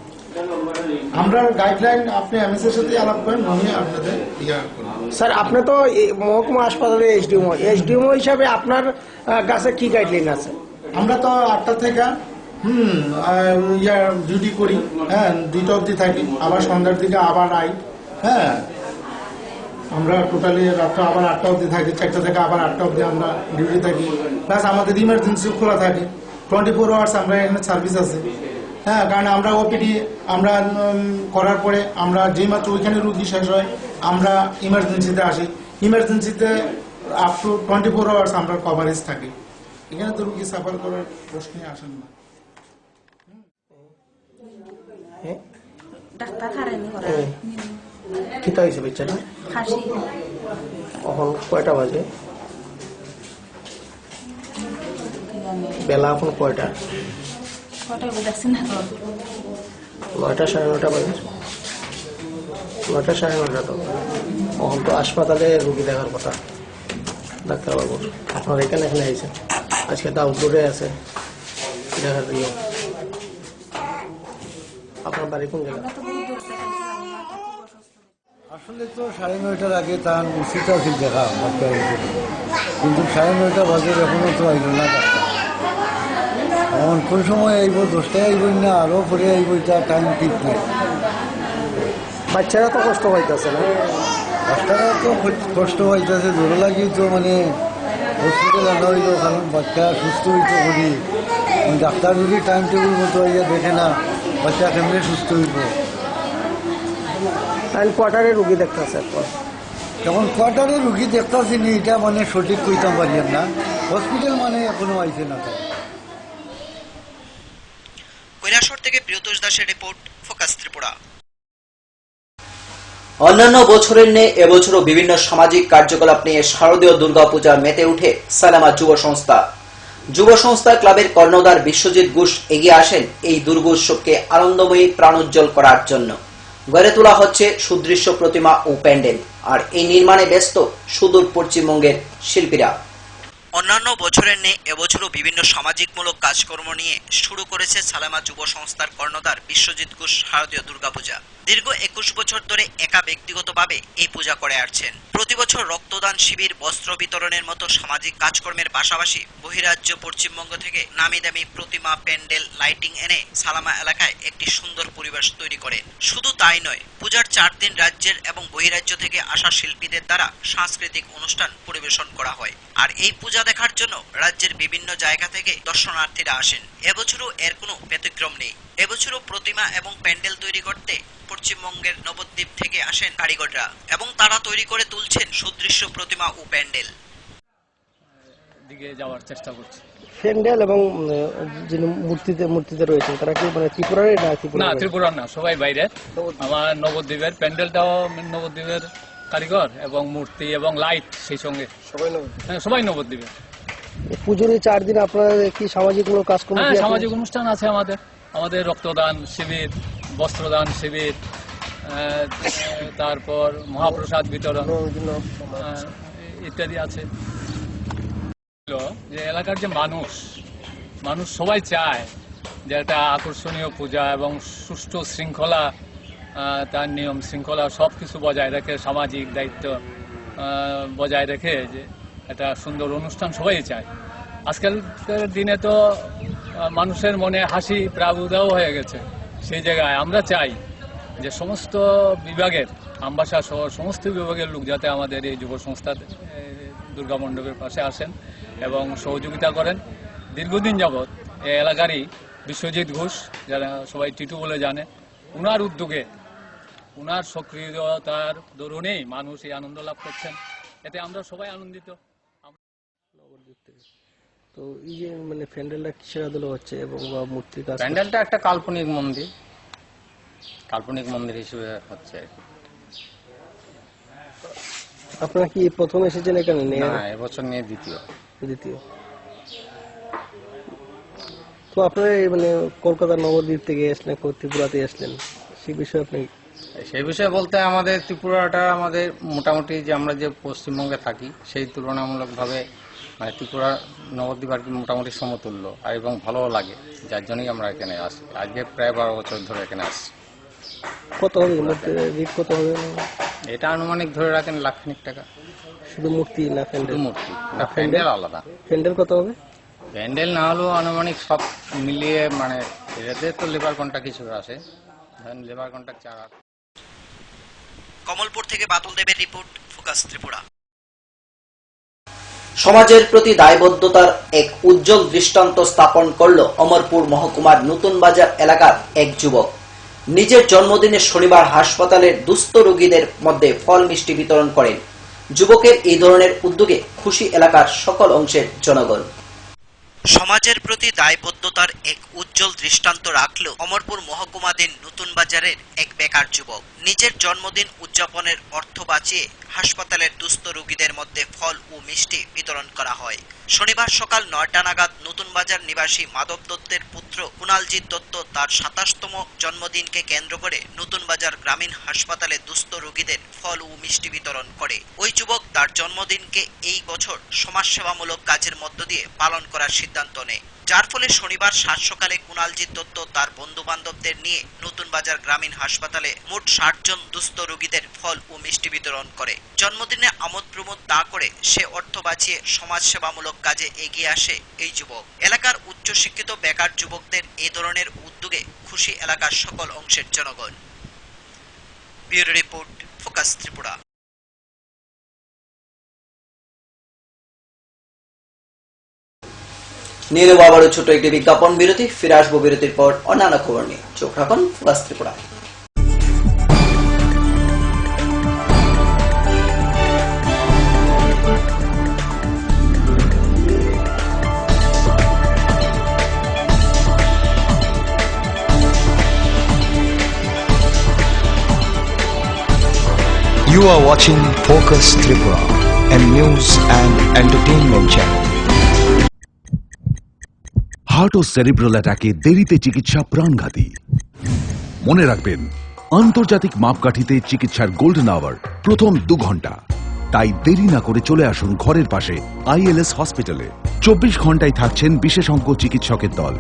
আমরা গাইডলাইন আপনি এমএস এর সাথে আলাপ করেন, আমি আপনাদের স্যার আপনি তো মহকুমা হাসপাতালে এসডিএমও হিসাবে আপনার কাছে কি গাইডলাইন আছে? আমরা তো 8টা থেকে ডিউটি করি, হ্যাঁ 2টা অবধি থাকি, আবার সন্ধ্যার দিকে আবার আই। হ্যাঁ, আমরা টোটালি রাত্রে আবার 8টা অবধি থাকি, 4টা থেকে আবার 8টা অবধি আমরা ডিউটি থাকি। প্লাস আমাদের ইমার্জেন্সি খোলা থাকে, 24 আওয়ার্স আমরা এখানে সার্ভিস আছে। হ্যাঁ, কারণ আমরা ওপিডি আমরা করার পরে আমরা যেই মাত্র ওইখানে রুগী শেষ হয় আমরা ইমার্জেন্সিতে আসি, ইমার্জেন্সিতে আপ টু 24 আওয়ার্স আমরা কভারেজ থাকি। এখানে তো রুগী সাফার করার প্রশ্নই আসেন না। কিতা হয়েছে বেচারা? এখন কয়টা বাজে? বেলা এখন কয়টা? 9টা 9:30 বাজে। 9টা 9:30 তো এখন তো হাসপাতালে রুগী দেখার কথা ডাক্তারবাবুর। আপনার এখানে আইছেন, আজকে তো আউটডোরে আছে দেখার জন্য। আপনার বাড়ি কোন জায়গা? আসলে তো 9:30টার আগে তার উচিত আছে দেখা ডাক্তার, কিন্তু 9:30 বাজে এখনো তো আইল না ডাক্তার। এখন কোন সময় আইব, 10টায় আইব না আরো পরে আইব, এটা টাইম ঠিক নাই। বাচ্চারা তো কষ্ট পাইতেছে না? বাচ্চারা তো কষ্ট পাইতেছে, জোর লাগি তো মানে হসপিটাল আনা হইল, কারণ বাচ্চা সুস্থ হইতে করি। ডাক্তার যদি টাইম টেবিল মতো আইয়া দেখে না বাচ্চা কেমনি সুস্থ হইব। কোয়ার্টারে রুগী দেখতেছে, এখন কোয়ার্টারে রুগী দেখতেছি নি, এটা মানে সঠিক কইতাম পারি না। হসপিটাল মানে এখনো আইছে না। কৈলাসহর থেকে প্রিয়তোষ দাসের রিপোর্ট, ফোকাস ত্রিপুরা। অন্যান্য বছরের ন্যায় এবছরও বিভিন্ন সামাজিক কার্যকলাপ নিয়ে শারদীয় দুর্গাপূজার মেতে উঠে সালামা যুব সংস্থা। যুব সংস্থা ক্লাবের কর্ণধার বিশ্বজিৎ ঘোষ এগিয়ে আসেন এই দুর্গোৎসবকে আনন্দময়ী প্রাণোজ্জ্বল করার জন্য। গড়ে তোলা হচ্ছে সুদৃশ্য প্রতিমা ও প্যান্ডেল, আর এই নির্মাণে ব্যস্ত সুদূর পশ্চিমবঙ্গের শিল্পীরা। অন্যান্য বছরের ন্যায় এবছরও বিভিন্ন সামাজিকমূলক কাজকর্ম নিয়ে শুরু করেছে সালামা যুব সংস্থার কর্ণধার বিশ্বজিৎ ঘোষ শারদীয় দুর্গাপূজা। দীর্ঘ 21 বছর ধরে একা ব্যক্তিগতভাবে এই পূজা করে আসছেন। প্রতি বছর রক্তদান শিবির, বস্ত্র বিতরণের মতো সামাজিক কাজকর্মের পাশাপাশি বহিরাজ্য পশ্চিমবঙ্গ থেকে নামি দামি প্রতিমা, প্যান্ডেল, লাইটিং এনে সালামা এলাকায় একটি সুন্দর পরিবেশ তৈরি করেন। শুধু তাই নয়, পূজার 4 দিন রাজ্যের এবং বহিরাজ্য থেকে আসা শিল্পীদের দ্বারা সাংস্কৃতিক অনুষ্ঠান পরিবেশন করা হয়। আর এই পূজা দেখার জন্য রাজ্যের বিভিন্ন জায়গা থেকে দর্শনার্থীরা আসেন। এবছরও এর কোনো ব্যতিক্রম নেই। এবছরও প্রতিমা এবং প্যান্ডেল তৈরি করতে পশ্চিমবঙ্গের নবদ্বীপ থেকে আসেন কারিগররা এবং তারা তৈরি করে তুলছেন সুদৃশ্য প্রতিমা ও প্যান্ডেল। দিকে যাওয়ার চেষ্টা করছি। প্যান্ডেল এবং যিনি মূর্তিতে রয়েছেন তারা কি মানে ত্রিপুরার? না, ত্রিপুরার না, সবাই বাইরের। আমার নবদ্বীপের প্যান্ডেলটাও নবদ্বীপের কারিগর এবং মূর্তি এবং লাইট সেই সঙ্গে সবাই নবদ্বীপের। পুজোর এই 4 দিন আপনারা কি সামাজিক কোনো কাজকর্ম? হ্যাঁ, সামাজিক অনুষ্ঠান আছে আমাদের রক্তদান শিবির, বস্ত্রদান শিবির, তারপর মহাপ্রসাদ বিতরণ ইত্যাদি আছে। যে এলাকার যে মানুষ সবাই চায় যে একটা আকর্ষণীয় পূজা এবং সুষ্ঠু শৃঙ্খলা, তার নিয়ম শৃঙ্খলা সবকিছু বজায় রেখে, সামাজিক দায়িত্ব বজায় রেখে যে একটা সুন্দর অনুষ্ঠান সবাই চায়। আজকালকার দিনে তো মানুষের মনে হাসি প্রায় উধাও হয়ে গেছে। সেই জায়গায় আমরা চাই যে সমস্ত বিভাগের, আমবাসা সহ সমস্ত বিভাগের লোক যাতে আমাদের এই যুব সংস্থা দুর্গা মণ্ডপের পাশে আসেন এবং সহযোগিতা করেন। দীর্ঘদিন যাবৎ এই এলাকারই বিশ্বজিৎ ঘোষ, যারা সবাই টিটু বলে জানে, উনার উদ্যোগে, উনার সক্রিয়তার দরুনেই মানুষ এই আনন্দ লাভ করছেন। এতে আমরা সবাই আনন্দিত। তো এই যে মানে প্যান্ডেলটা কিসের আদলে হচ্ছে এবং মূর্তির কাজ? প্যান্ডেলটা একটা কাল্পনিক মন্দির হিসেবে হচ্ছে। আপনারা কি প্রথম এসেছেন এখানে? না, এবছর নিয়ে দ্বিতীয়। তো আপনারা মানে কলকাতা নবদ্বীপ থেকে আসলেন, ত্রিপুরাতে আসলেন, সেই বিষয়ে আপনি? সেই বিষয়ে বলতে আমাদের ত্রিপুরাটা আমাদের মোটামুটি যে আমরা যে পশ্চিমবঙ্গে থাকি সেই তুলনামূলকভাবে মানে ত্রিপুরা নবদ্বীপ আর কি মোটামুটি সমতুল্য আর এবং ভালোও লাগে, যার জন্যই আমরা এখানে আসি। আজকে প্রায় 12 বছর ধরে এখানে আসছি। কত হবে কত হবে? এটা আনুমানিক ধরে রাখেন লাখখানিক টাকা। শুধু মূর্তি না প্যান্ডেল? মূর্তি, প্যান্ডেল আলাদা। প্যান্ডেল কত হবে? প্যান্ডেল না হলেও আনুমানিক সব মিলিয়ে মানে এতে তো লেবার কন্ট্রাক্ট কিছু আছে, ধরেন লেবার কন্ট্রাক্ট 4। কমলপুর থেকে বাদল দেবের রিপোর্ট, ফোকাস ত্রিপুরা। সমাজের প্রতি দায়বদ্ধতার এক উজ্জ্বল দৃষ্টান্ত স্থাপন করল অমরপুর মহকুমার নতুন বাজার এলাকার এক যুবক। নিজের জন্মদিনে শনিবার হাসপাতালের দুস্থ রোগীদের মধ্যে ফল মিষ্টি বিতরণ করেন। যুবকের এই ধরনের উদ্যোগে খুশি এলাকার সকল অংশের জনগণ। সমাজের প্রতি দায়বদ্ধতার এক উজ্জ্বল দৃষ্টান্ত রাখল অমরপুর মহকুমাধীন নতুন বাজারের এক বেকার যুবক। নিজের জন্মদিন উদযাপনের অর্থ বাঁচিয়ে হাসপাতালের দুস্থ রোগীদের মধ্যে ফল ও মিষ্টি বিতরণ করা হয়। শনিবার সকাল 9টা নাগাদ নতুন বাজার নিবাসী মাধব দত্তের পুত্র কুণালজিৎ দত্ত তার 27তম জন্মদিনকে কেন্দ্র করে নতুন বাজার গ্রামীণ হাসপাতালে দুস্থ রোগীদের ফল ও মিষ্টি বিতরণ করে। ওই যুবক তার জন্মদিনকে এই বছর সমাজসেবামূলক কাজের মধ্য দিয়ে পালন করার সিদ্ধান্ত নেয়, যার ফলে শনিবার সাত সকালে কুণালজিৎ দত্ত তার বন্ধু বান্ধবদের নিয়ে নতুন বাজার গ্রামীণ হাসপাতালে মোট 60 জন দুস্থ রোগীদের ফল ও মিষ্টি বিতরণ করে। জন্মদিনে আমোদ প্রমোদ না করে সে অর্থ বাঁচিয়ে সমাজসেবামূলক কাজে এগিয়ে আসে এই যুবক। এলাকার উচ্চশিক্ষিত বেকার যুবকদের এ ধরনের উদ্যোগে খুশি এলাকার সকল অংশের জনগণ। Bureau report, focus Tripura. নিয়ে নেব আবারও ছোট একটি বিজ্ঞাপন বিরতি, ফিরে আসবো বিরতির পর অন্যান্য খবর নিয়ে। চোখ রাখুন focus Tripura. You are watching Focus Tripura, a news and entertainment channel. Heart ও সেরিব্রাল অ্যাটাকে দেরিতে চিকিৎসা প্রাণঘাতী। মনে রাখবেন, আন্তর্জাতিক মাপকাঠিতে চিকিৎসার গোল্ডেন আওয়ার প্রথম 2 ঘন্টা। তাই দেরি না করে চলে আসুন ঘরের পাশে ILS হসপিটালে। 24 ঘন্টায় থাকছেন বিশেষজ্ঞ চিকিৎসকের দল,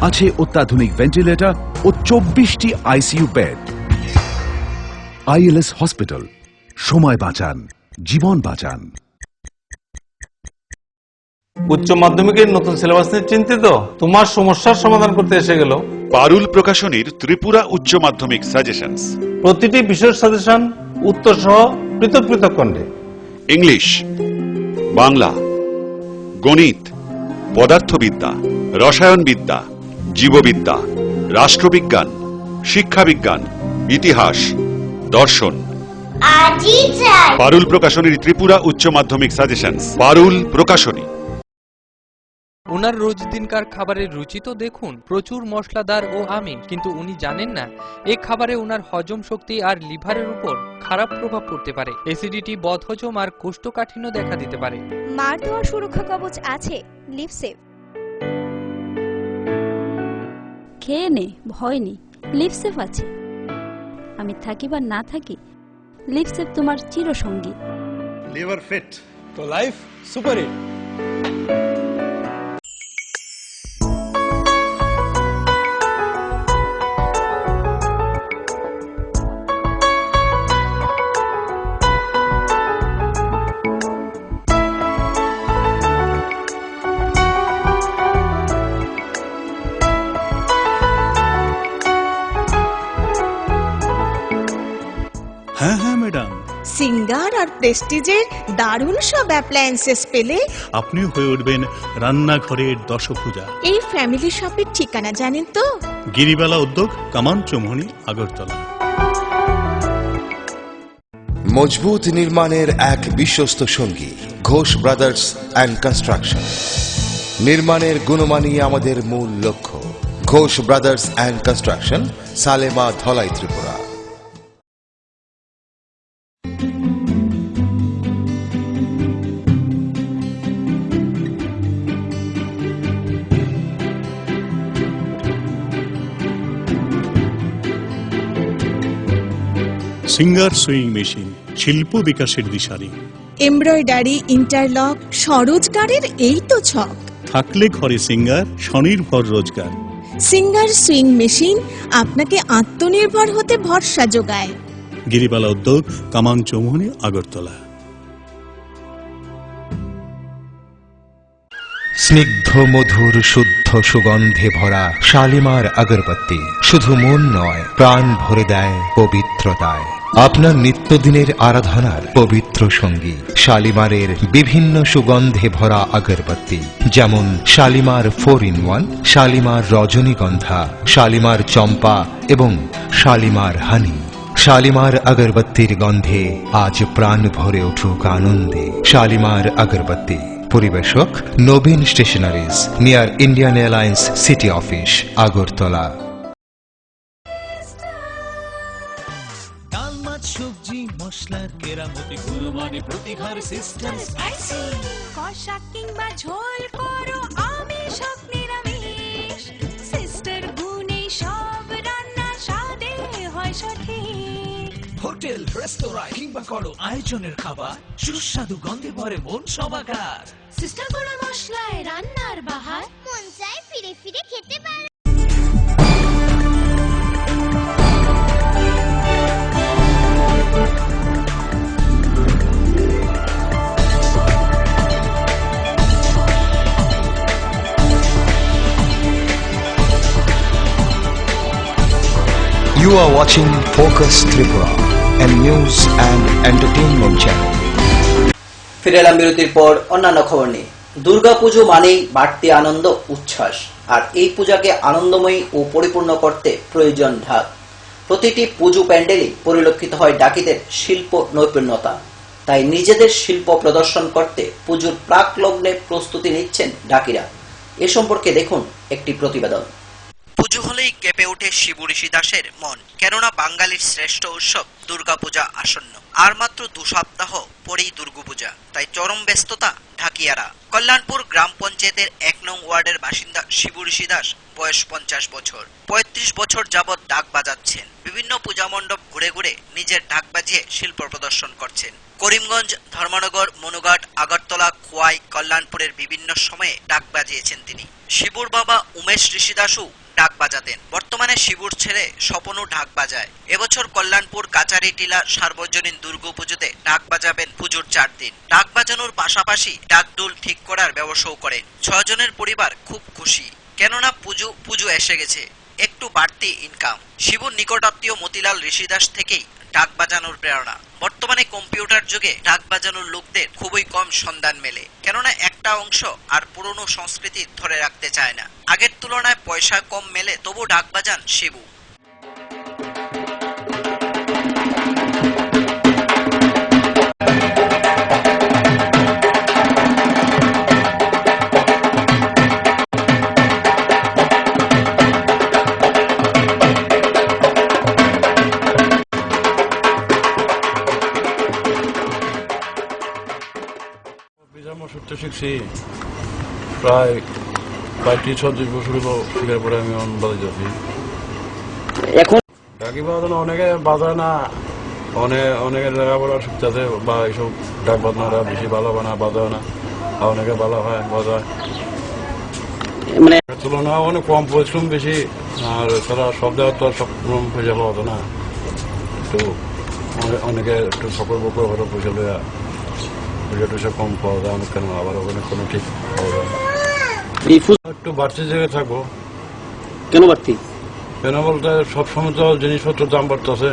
আছে অত্যাধুনিক ভেন্টিলেটর ও 24টি ICU বেড। ILS হসপিটাল, সময় বাঁচান, জীবন বাঁচান। উচ্চ মাধ্যমিকের নতুন সিলেবাস নিয়ে চিন্তিত? তোমার সমস্যার সমাধান করতে এসে গেল পারুল প্রকাশনীর ত্রিপুরা উচ্চ মাধ্যমিক সাজেশনস। প্রতিটি বিষয়ের সাজেশন উত্তর সহ পৃথক পৃথক খণ্ডে। ইংলিশ, বাংলা, গণিত, পদার্থবিদ্যা, রসায়নবিদ্যা, জীববিদ্যা, রাষ্ট্রবিজ্ঞান, শিক্ষাবিজ্ঞান, ইতিহাস, দর্শন। পারুল প্রকাশনীর ত্রিপুরা উচ্চ মাধ্যমিক সাজেশনস। পারুল প্রকাশনী। ওনার রোজ দিনকার খাবারের রুচি তো দেখুন, প্রচুর মশলাদার ও আমিষ, কিন্তু উনি জানেন না এই খাবারে ওনার হজম শক্তি আর লিভারের উপর খারাপ প্রভাব পড়তে পারে। অ্যাসিডিটি, বদহজম আর কোষ্ঠকাঠিন্য দেখা দিতে পারে। মার দেওয়া সুরক্ষা কবচ আছে লিভসেভ। খেয়ে নে, ভয় নেই, লিভসেভ আছে। আমি থাকি বা না থাকি, লিভসেভ তোমার চিরসঙ্গী। লিভার ফিট তো লাইফ সুপার হিট। হ্যাঁ হ্যাঁ ম্যাডাম, সিঙ্গার আর প্রেস্টিজের দারুণ সব অ্যাপ্লায়েন্সেস পেলে আপনিও হয়ে উঠবেন রান্নাঘরের দশভুজা। এই ফ্যামিলি শপের ঠিকানা জানেন তো? গিরিবালা উদ্যোগ, কামান চৌমুহনী, আগরতলা। মজবুত নির্মাণের এক বিশ্বস্ত সঙ্গী ঘোষ ব্রাদার্স অ্যান্ড কনস্ট্রাকশন। নির্মাণের গুণমানই আমাদের মূল লক্ষ্য। Ghosh brothers and construction, Salema, Dhalai, Tripura. Singer sewing machine, শিল্প বিকাশের দিশারি। এমব্রয়ডারি, ইন্টারলক, স্বরোজগারের এই তো ছক। থাকলে ঘরে সিঙ্গার, স্বনির্ভর রোজগার। সিঙ্গার সুইং মেশিন আপনাকে আত্মনির্ভর হতে ভরসা যোগায়। গিরিবালা উদ্যোগ, কামান চৌমুহনী, আগরতলা। স্নিগ্ধ মধুর শুদ্ধ সুগন্ধে ভরা শালিমার আগরবাতি শুধু মন নয়, প্রাণ ভরে দেয় পবিত্রতায়। আপনার নিত্যদিনের আরাধনার পবিত্র সঙ্গী শালিমারের বিভিন্ন সুগন্ধে ভরা আগরবাতি, যেমন শালিমার 4-in-1, শালিমার রজনীগন্ধা, শালিমার চম্পা এবং শালিমার হানি। শালিমার আগরবাতির গন্ধে আজ প্রাণ ভরে উঠুক আনন্দে। শালিমার আগরবাতি। পরিবেশক Nabin stationeries, near Indian Airlines city office, Agartala. ডাল, মাছ, সবজি, মশলার কেরামতি, গুণমানে প্রতি ঘর সিস্টেম স্পাইসি। কষা কিংবা ঝোল করো আমিষ হোক নিরামিষ, সিস্টার গুণে সব রান্না স্বাদে হয় সঠিক। হোটেল, রেস্তোরাঁ কিংবা করো আয়োজনের খাবার, সুস্বাদু গন্ধে ভরে মন সবাকার। সিস্টার গুঁড়ো মশলায় রান্নার বাহার, মন চায় ফিরে ফিরে খেতে পারে। You are watching Focus Tripura, a news and entertainment channel. ফিরে এলাম বিরতির পর অন্যান্য খবর নিয়ে। দুর্গাপুজো মানেই বাড়তি আনন্দ, উচ্ছ্বাস, আর এই পূজাকে আনন্দময়ী ও পরিপূর্ণ করতে প্রয়োজন ঢাক। প্রতিটি পুজো প্যান্ডেলই পরিলক্ষিত হয় ডাকিদের শিল্প নৈপুণ্যতা। তাই নিজেদের শিল্প প্রদর্শন করতে পুজোর প্রাক লগ্নে প্রস্তুতি নিচ্ছেন ডাকিরা। এ সম্পর্কে দেখুন একটি প্রতিবেদন। পুজো হলেই কেঁপে ওঠে শিবু ঋষি দাসের মন, কেননা বাঙালির শ্রেষ্ঠ উৎসব দুর্গাপূজা আসন্ন। আর মাত্র 2 সপ্তাহ পরেই দুর্গাপূজা, তাই চরম ব্যস্ততা ঢাকিয়ারা। কল্যাণপুর গ্রাম পঞ্চায়েতের 1 নং ওয়ার্ডের বাসিন্দা শিবু ঋষি দাস, বয়স 50 বছর। 35 বছর যাবৎ ঢাক বাজাচ্ছেন। বিভিন্ন পূজা মণ্ডপ ঘুরে ঘুরে নিজের ঢাক বাজিয়ে শিল্প প্রদর্শন করছেন। করিমগঞ্জ, ধর্মনগর, মনুঘাট, আগরতলা, খোয়াই, কল্যাণপুরের বিভিন্ন সময়ে ঢাক বাজিয়েছেন তিনি। শিবুর বাবা উমেশ ঋষি দাসও ঢাক বাজাতেন। বর্তমানে শিবুর ছেলে স্বপনও ঢাক বাজায়। এবছর কল্যাণপুর কাচারি টিলা সার্বজনীন দুর্গাপুজোতে ঢাক বাজাবেন পুজোর 4 দিন। ঢাক বাজানোর পাশাপাশি ডাকডোল ঠিক করার ব্যবসাও করেন। 6 জনের পরিবার খুব খুশি, কেননা পুজো এসে গেছে, একটু বাড়তি ইনকাম। শিবুর নিকটাত্মীয় মতিলাল ঋষি দাস থেকেই ঢাক বাজানোর প্রেরণা। বর্তমানে কম্পিউটার যুগে ঢাক বাজানোর লোকদের খুবই কম সন্ধান মেলে, কেননা একটা অংশ আর পুরনো সংস্কৃতি ধরে রাখতে চায় না। আগের তুলনায় পয়সা কম মেলে, তবু ঢাক বাজান শিবু। তো শিখছি প্রায় 35-36 বছর হলো, শিখার পরে আমি বাজাই যাচ্ছি। এখন ডাকি বাজানো অনেকে বাজায় না, অনেকের লেখাপড়া শিখতেছে বা এইসব ডাক বাজনারা বেশি ভালো হয় না, বাজায় না, আর অনেকে ভালো হয় বাজায়, মানে তুলনা অনেক কম, পরিশ্রম বেশি। আর তারা সব জায়গায় তো সব রকম পয়সা পাওয়া যায় না, একটু অনেকে একটু সকল বকর হলো পয়সা দেওয়া, পয়সা টয়সা কম পাওয়া যায় অনেক, কেন আবার ওখানে কোনো ঠিক পাওয়া যায় না। একটু বাড়তি জায়গায় থাকবো। কেন বাড়তি? কেন বলতে সবসময় তো জিনিসপত্রের দাম বাড়তেছে,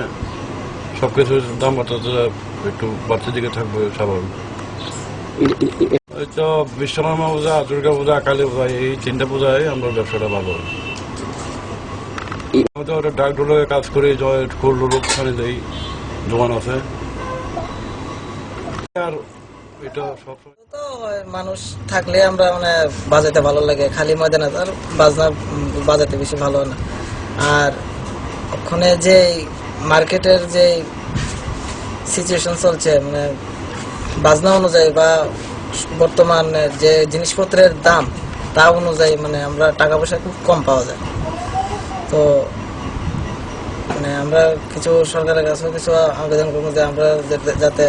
সবকিছুর দাম বাড়তেছে, একটু বাড়তির দিকে থাকবো স্বাভাবিক। এই তো বিশ্বকর্মা পূজা, দুর্গা পূজা, কালী পূজা, এই 3টা পূজায় আমরা ব্যবসাটা ভালো হয়। আমি তো ওটা ডাক ডোলে কাজ করি, ওখানে যাই, দোকান আছে। আর এটা সবসময় তো মানুষ থাকলে আমরা মানে বাজাতে ভালো লাগে, খালি ময়দানে আর বাজনা বাজাতে বেশি ভালো না। আর ওখানে যে মার্কেটের যে সিচুয়েশন চলছে, মানে বাজনা অনুযায়ী বা বর্তমান যে জিনিসপত্রের দাম তা অনুযায়ী মানে আমরা টাকা পয়সা খুব কম পাওয়া যায়। তো মানে আমরা কিছু সরকারের কাছেও কিছু আবেদন করবো যে আমরা যাতে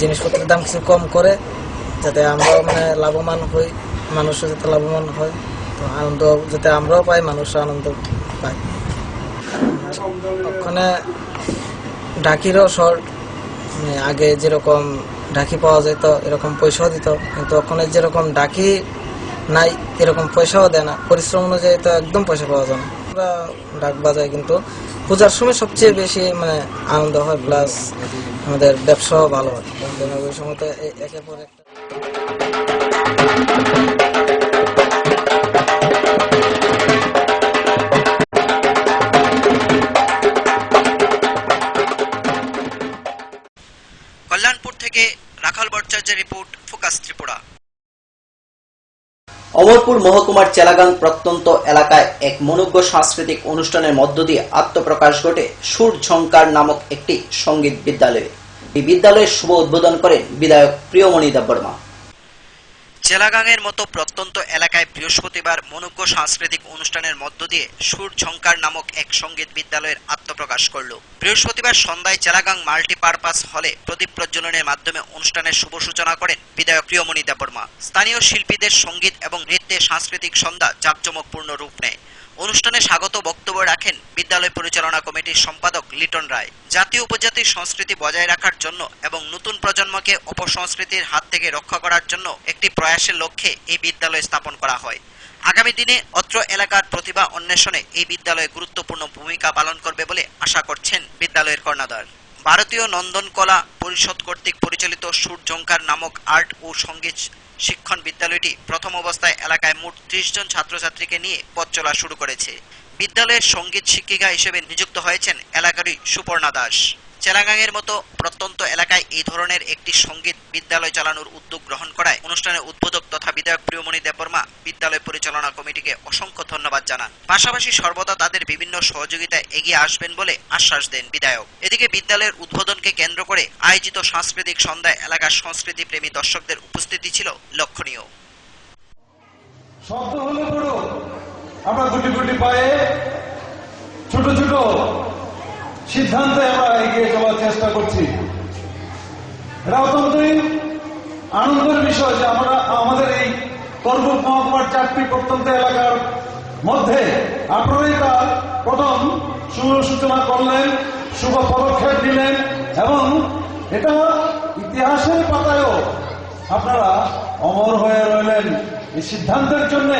জিনিসপত্রের দাম কিছু কম করে, যাতে আমরাও মানে লাভবান হই, মানুষও যাতে লাভবান হয়, তো আনন্দ যাতে আমরাও পাই, মানুষও আনন্দ পায়। ওখানে ঢাকিরও শর্ট, মানে আগে যেরকম ঢাকি পাওয়া যেত এরকম পয়সাও দিত, কিন্তু ওখানে যেরকম ঢাকি নাই এরকম পয়সাও দেয় না, পরিশ্রম অনুযায়ী তো একদম পয়সা পাওয়া যায় না। আমরা ঢাক বাজাই, কিন্তু পূজার সময় সবচেয়ে বেশি মানে আনন্দ হয়, প্লাস আমাদের ব্যবসাও ভালো হয়। ওই সময় তো একের পর একটা কল্যাণপুর থেকে রাখাল ভট্টাচার্যের রিপোর্ট, ফোকাস ত্রিপুরা। অমরপুর মহকুমার চেলাগাং প্রত্যন্ত এলাকায় এক মনোজ্ঞ সাংস্কৃতিক অনুষ্ঠানের মধ্য দিয়ে আত্মপ্রকাশ ঘটে সুর ঝংকার নামক একটি সঙ্গীত বিদ্যালয়ে। এই বিদ্যালয়ের শুভ উদ্বোধন করেন বিধায়ক প্রিয়মণি দেববর্মা। চেলাগাংয়ের মতো প্রত্যন্ত এলাকায় বৃহস্পতিবার মনোজ্ঞ সাংস্কৃতিক অনুষ্ঠানের মধ্য দিয়ে সুর ঝংকার নামক এক সঙ্গীত বিদ্যালয়ের আত্মপ্রকাশ করল। বৃহস্পতিবার সন্ধ্যায় চেলাগাং মাল্টিপারপাস হলে প্রদীপ প্রজ্বলনের মাধ্যমে অনুষ্ঠানের শুভ সূচনা করেন বিধায়ক প্রিয়মণি দেববর্মা। স্থানীয় শিল্পীদের সঙ্গীত এবং নৃত্যে সাংস্কৃতিক সন্ধ্যা জাঁকজমকপূর্ণ রূপ নেয়। অনুষ্ঠানে স্বাগত বক্তব্য রাখেন বিদ্যালয় পরিচালনা কমিটির সম্পাদক লিটন রায়। জাতীয় উপজাতির সংস্কৃতি বজায় রাখার জন্য এবং নতুন প্রজন্মকে অপসংস্কৃতির হাত থেকে রক্ষা করার জন্য একটি প্রয়াসের লক্ষ্যে এই বিদ্যালয় স্থাপন করা হয়। আগামী দিনে অত্র এলাকার প্রতিভা অন্বেষণে এই বিদ্যালয় গুরুত্বপূর্ণ ভূমিকা পালন করবে বলে আশা করছেন বিদ্যালয়ের কর্ণধার। ভারতীয় নন্দন কলা পরিষদ কর্তৃক পরিচালিত সুর ঝংকার নামক আর্ট ও সঙ্গীত শিক্ষণ বিদ্যালয়টি প্রথম অবস্থায় এলাকায় মোট 30 জন ছাত্রছাত্রীকে নিয়ে পথ চলা শুরু করেছে। বিদ্যালয়ের সঙ্গীত শিক্ষিকা হিসেবে নিযুক্ত হয়েছেন এলাকারই সুপর্ণা দাস। চেলাগাংয়ের মতো প্রত্যন্ত এলাকায় এই ধরনের একটি সঙ্গীত বিদ্যালয় চালানোর উদ্যোগ গ্রহণ করায় অনুষ্ঠানের উদ্বোধক তথা বিধায়ক প্রিয়মণি দেববর্মা বিদ্যালয় পরিচালনা কমিটিকে অসংখ্য ধন্যবাদ জানান। পাশাপাশি সর্বদা তাদের বিভিন্ন সহযোগিতায় এগিয়ে আসবেন বলে আশ্বাস দেন বিধায়ক। এদিকে বিদ্যালয়ের উদ্বোধনকে কেন্দ্র করে আয়োজিত সাংস্কৃতিক সন্ধ্যায় এলাকার সংস্কৃতি প্রেমী দর্শকদের উপস্থিতি ছিল লক্ষণীয়। শব্দ হলে বড়, আমরা গুটি গুটি পায়ে ছোট ছোট সিদ্ধান্তে আমরা এগিয়ে চলার চেষ্টা করছি। এটা অত্যন্তই আনন্দের বিষয় যে আমরা আমাদের এই করবুক মহকুমার 4টি প্রত্যন্ত এলাকার মধ্যে আপনারাই তার প্রথম শুভ সূচনা করলেন, শুভ পদক্ষেপ নিলেন এবং এটা ইতিহাসের পাতায়ও আপনারা অমর হয়ে রইলেন এই সিদ্ধান্তের জন্য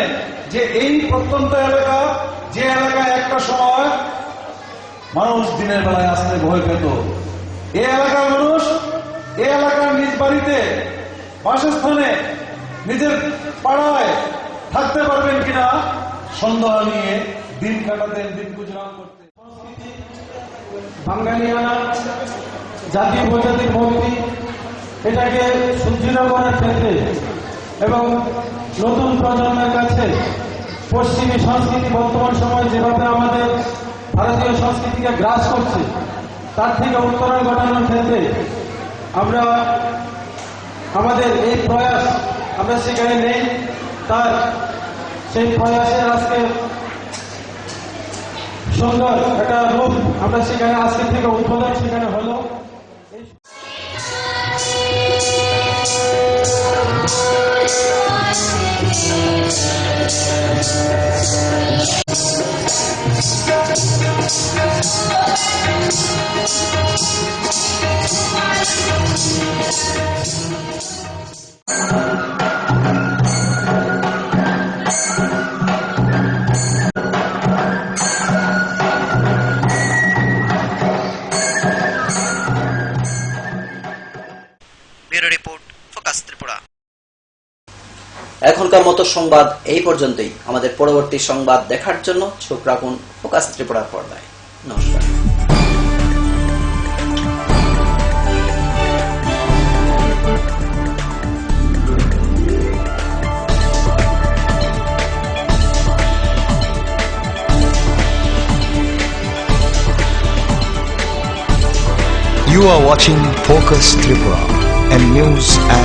যে এই প্রত্যন্ত এলাকা, যে এলাকায় একটা সময় মানুষ দিনের বেলায় আসতে ভয় পেত, এই এলাকার মানুষ এই এলাকার নিজ বাড়িতে বাসস্থানে নিজের পাড়ায় থাকতে পারবেন কিনা সন্দেহ নিয়ে দিন কাটাতেন, দিন গুজরান করতেন। বাঙালিয়ানা জাতীয় উপজাতির ভক্তি এটাকে সুদৃঢ় করার ক্ষেত্রে এবং নতুন প্রজন্মের কাছে পশ্চিমী সংস্কৃতি বর্তমান সময়ে যেভাবে আমাদের ভারতীয় সংস্কৃতিকে গ্রাস করছে তার থেকে উত্তরণ ঘটানোর ক্ষেত্রে আমরা আমাদের এই প্রয়াস আমরা সেখানে নেই, তার সেই প্রয়াসের আজকে সুন্দর একটা রূপ আমরা সেখানে আজকে থেকে উদ্বোধন সেখানে হলো। Bureau report, focus Tripura. এখনকার মতো সংবাদ এই পর্যন্তই। আমাদের পরবর্তী সংবাদ দেখার জন্য চোখ রাখুন ফোকাস ত্রিপুরার পর্দায়। নমস্কার। You are watching Focus Tripura, a news and